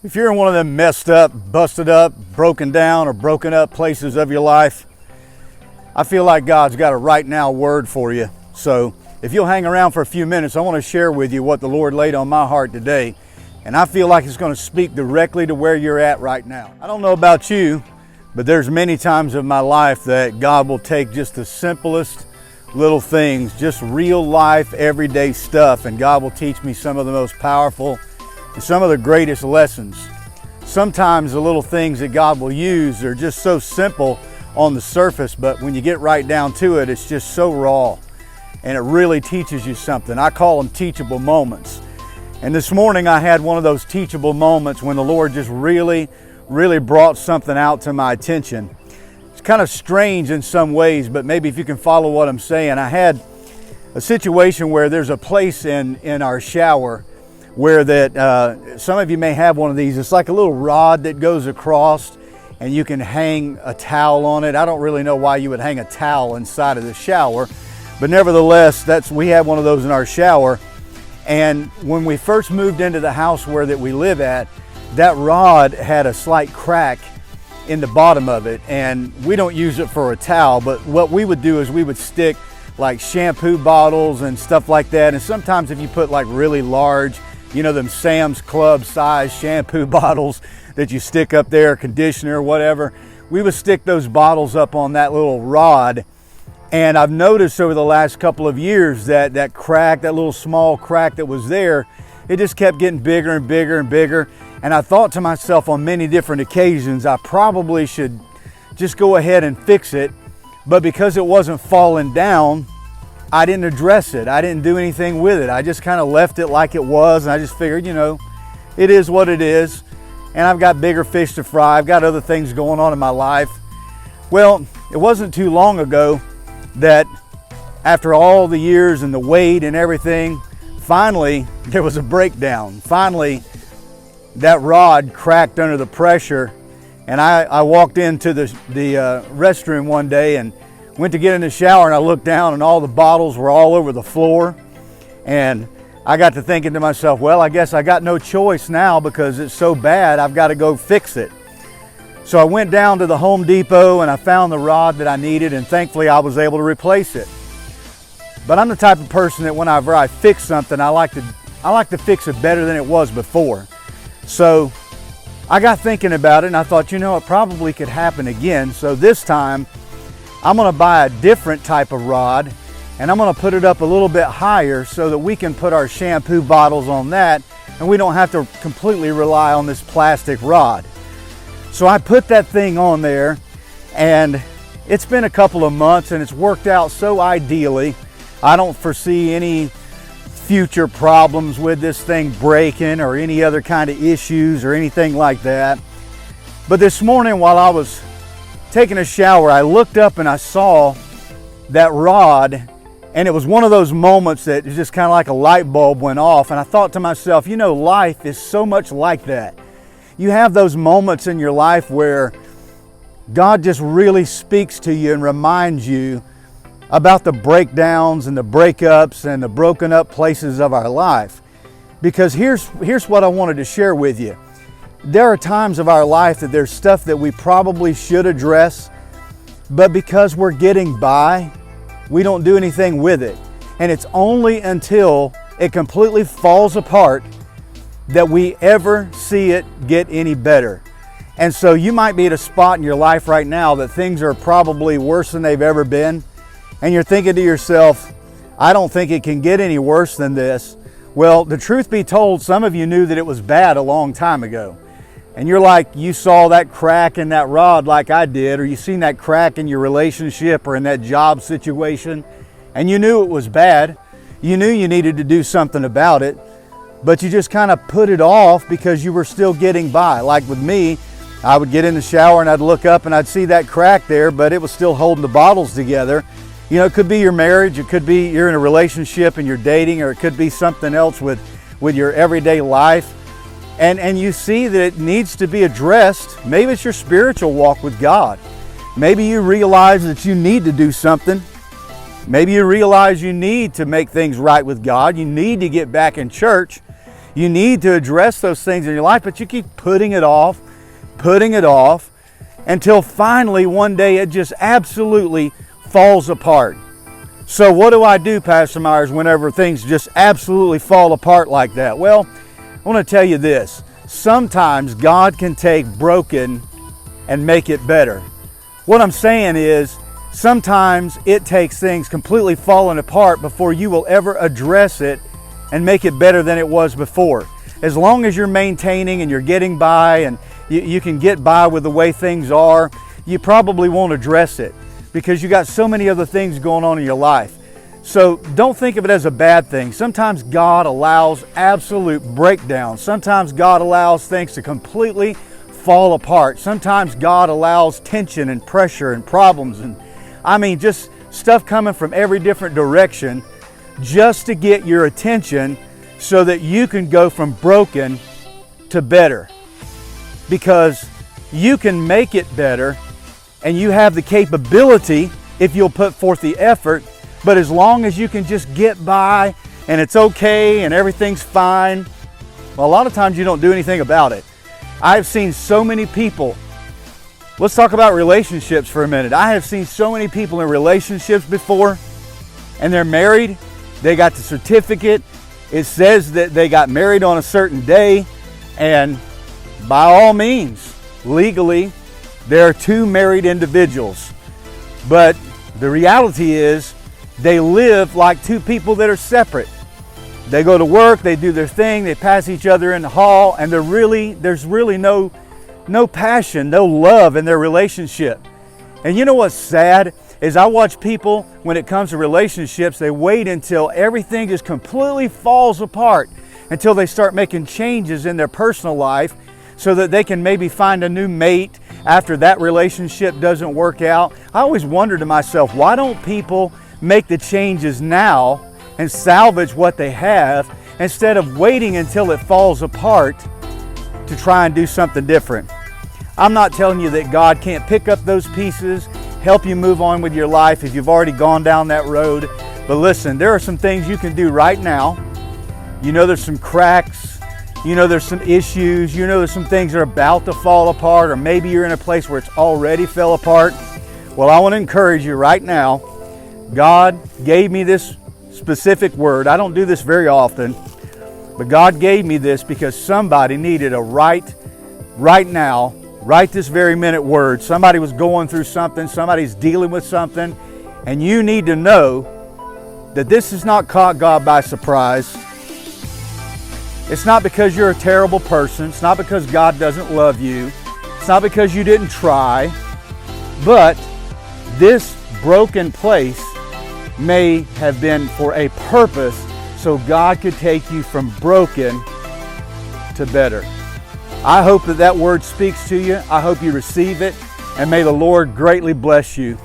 If you're in one of them messed up, busted up, broken down, or broken up places of your life, I feel like God's got a right now word for you. So if you'll hang around for a few minutes, I want to share with you what the Lord laid on my heart today. And I feel like it's going to speak directly to where you're at right now. I don't know about you, but there's many times in my life that God will take just the simplest little things, just real life, everyday stuff, and God will teach me some of the most powerful and some of the greatest lessons. Sometimes the little things that God will use are just so simple on the surface, but when you get right down to it, it's just so raw, and it really teaches you something. I call them teachable moments. And this morning I had one of those teachable moments when the Lord just really brought something out to my attention. It's kind of strange in some ways, but maybe if you can follow what I'm saying. I had a situation where there's a place in our shower where that some of you may have one of these. It's like a little rod that goes across and you can hang a towel on it. I don't really know why you would hang a towel inside of the shower, but nevertheless, we have one of those in our shower. And when we first moved into the house where that we live at, that rod had a slight crack in the bottom of it, and we don't use it for a towel, but what we would do is we would stick like shampoo bottles and stuff like that. And sometimes if you put like really large, you know, them Sam's Club size shampoo bottles that you stick up there, conditioner, whatever, we would stick those bottles up on that little rod. And I've noticed over the last couple of years that that crack, that little small crack that was there, it just kept getting bigger and bigger and bigger. And I thought to myself on many different occasions, I probably should just go ahead and fix it. But because it wasn't falling down, I didn't address it. I didn't do anything with it. I just kind of left it like it was. And I just figured, you know, it is what it is. And I've got bigger fish to fry. I've got other things going on in my life. Well, it wasn't too long ago that after all the years and the wait and everything, finally there was a breakdown. Finally, that rod cracked under the pressure, and I walked into the restroom one day and went to get in the shower, and I looked down and all the bottles were all over the floor. And I got to thinking to myself, well, I guess I got no choice now because it's so bad, I've got to go fix it. So I went down to the Home Depot and I found the rod that I needed, and thankfully I was able to replace it. But I'm the type of person that whenever I fix something, I like to fix it better than it was before. So I got thinking about it and I thought, you know, it probably could happen again. So this time I'm going to buy a different type of rod, and I'm going to put it up a little bit higher so that we can put our shampoo bottles on that and we don't have to completely rely on this plastic rod. So I put that thing on there, and it's been a couple of months and it's worked out so ideally. I don't foresee any future problems with this thing breaking or any other kind of issues or anything like that. But this morning while I was taking a shower, I looked up and I saw that rod, and it was one of those moments that is just kind of like a light bulb went off. And I thought to myself, you know, life is so much like that. You have those moments in your life where God just really speaks to you and reminds you about the breakdowns and the breakups and the broken up places of our life. Because here's what I wanted to share with you. There are times of our life that there's stuff that we probably should address, but because we're getting by, we don't do anything with it. And it's only until it completely falls apart that we ever see it get any better. And so you might be at a spot in your life right now that things are probably worse than they've ever been. And you're thinking to yourself, I don't think it can get any worse than this. Well, the truth be told, some of you knew that it was bad a long time ago. And you're like, you saw that crack in that rod like I did, or you seen that crack in your relationship or in that job situation, and you knew it was bad. You knew you needed to do something about it, but you just kind of put it off because you were still getting by. Like with me, I would get in the shower and I'd look up and I'd see that crack there, but it was still holding the bottles together. You know, it could be your marriage, it could be you're in a relationship and you're dating, or it could be something else with your everyday life. And you see that it needs to be addressed. Maybe it's your spiritual walk with God. Maybe you realize that you need to do something. Maybe you realize you need to make things right with God. You need to get back in church. You need to address those things in your life, but you keep putting it off, until finally one day it just absolutely falls apart. So what do I do, Pastor Myers, whenever things just absolutely fall apart like that? Well, I want to tell you this. Sometimes God can take broken and make it better. What I'm saying is, sometimes it takes things completely falling apart before you will ever address it and make it better than it was before. As long as you're maintaining and you're getting by and you can get by with the way things are, you probably won't address it because you got so many other things going on in your life. So don't think of it as a bad thing. Sometimes God allows absolute breakdown. Sometimes God allows things to completely fall apart. Sometimes God allows tension and pressure and problems and just stuff coming from every different direction just to get your attention so that you can go from broken to better. Because you can make it better and you have the capability if you'll put forth the effort, but as long as you can just get by and it's okay and everything's fine, well, a lot of times you don't do anything about it. I've seen so many people. Let's talk about relationships for a minute. I have seen so many people in relationships before, and they're married. They got the certificate. It says that they got married on a certain day, and by all means, legally, there are two married individuals. But the reality is, they live like two people that are separate. They go to work, they do their thing, they pass each other in the hall, and there's really no passion, no love in their relationship. And you know what's sad is I watch people, when it comes to relationships, they wait until everything just completely falls apart until they start making changes in their personal life so that they can maybe find a new mate after that relationship doesn't work out. I always wonder to myself, why don't people make the changes now and salvage what they have instead of waiting until it falls apart to try and do something different? I'm not telling you that God can't pick up those pieces, help you move on with your life if you've already gone down that road. But listen, there are some things you can do right now. You know there's some cracks, you know there's some issues, you know there's some things that are about to fall apart, or maybe you're in a place where it's already fell apart. Well, I want to encourage you right now. God gave me this specific word. I don't do this very often, but God gave me this because somebody needed a right now, right this very minute word. Somebody was going through something, somebody's dealing with something, and you need to know that this has not caught God by surprise. It's not because you're a terrible person. It's not because God doesn't love you. It's not because you didn't try, but this broken place may have been for a purpose so God could take you from broken to better. I hope that word speaks to you. I hope you receive it, and may the Lord greatly bless you.